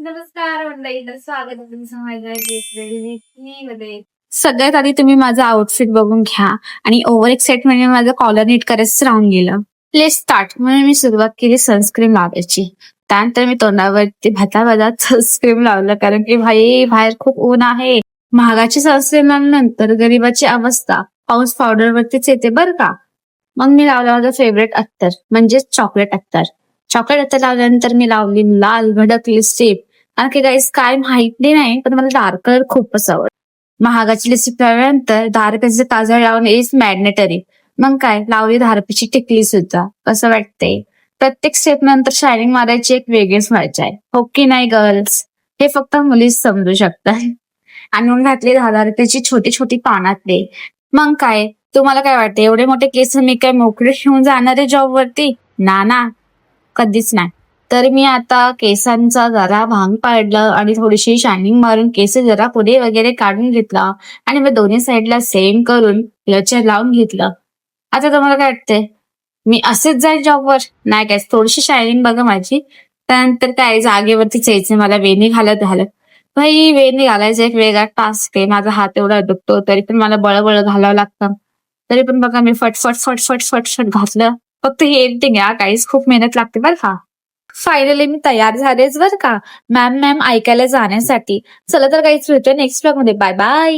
नमस्कार मंडळी, तर स्वागत आहे तुमचं माझ्या मध्ये. सगळ्यात आधी तुम्ही माझं आउटफिट बघून घ्या आणि ओव्हर एक्साइट म्हणजे माझं कॉलर नीट करायच राहून गेलं. Let's start. म्हणून मी सुरुवात केली सनस्क्रीन लावायची. त्यानंतर मी तोंडावरती भातात सनस्क्रीन लावलं, कारण की भाई बाहेर खूप ऊन आहे. महागाची सनस्क्रीन लावल्यानंतर गरीबाची अवस्था पाऊस पावडर वरतीच येते बरं का. मग मी लावलं माझं फेवरेट अत्तर म्हणजेच चॉकलेट अत्तर. चॉकलेट अत्तर लावल्यानंतर मी लावली लाल भडक लिपस्टिक. कारण की गाईस काय माहिती नाही, पण मला डार्क कलर खूपच आवडतो. महागाची लिपस्टिक लावल्यानंतर धारपेचे काजळ लावणे इज मॅग्नेटरी. मग काय लावली धारपेची टिकली सुद्धा. कसं वाटते? प्रत्येक स्टेप नंतर शायनिंग मारायची एक वेगळीच मजा आहे, हो की नाही गर्ल्स? हे फक्त मुलीच समजू शकतात. आणि मग घातली 10,000 छोटी छोटी पानातले. मग काय तुम्हाला काय वाटतं, एवढे मोठे केस मी काय मोकळे घेऊन जाणार आहे जॉब वरती? ना, कधीच नाही. तर मी आता केसांचा जरा भांग पाडलं आणि थोडीशी शायनिंग मारून केस जरा पुढे वगैरे काढून घेतला आणि मग दोन्ही साईडला सेम करून क्लचर लावून घेतलं. आता तुम्हाला काय वाटतंय, मी असेच जाईल जॉबवर? नाही काय, थोडीशी शायनिंग बघा माझी. त्यानंतर काय जागेवरतीच यायचं मला वेणी घालत घालत. भाई वेणी घालायचं एक वेगळा टास्क आहे. माझा हात एवढा दुखतो तरी पण मला बळबळ घालावं लागतं. तरी पण बघा मी फटफट फटफट फटफट घातलं. फक्त ही एडिटिंग आहे काहीच, खूप मेहनत लागते बरं का. फायनली मी तयार झालेच बरं का मॅम ऐकायला जाण्यासाठी. चला तर काहीच भेटूया नेक्स्ट ब्लॉग मध्ये. Bye bye.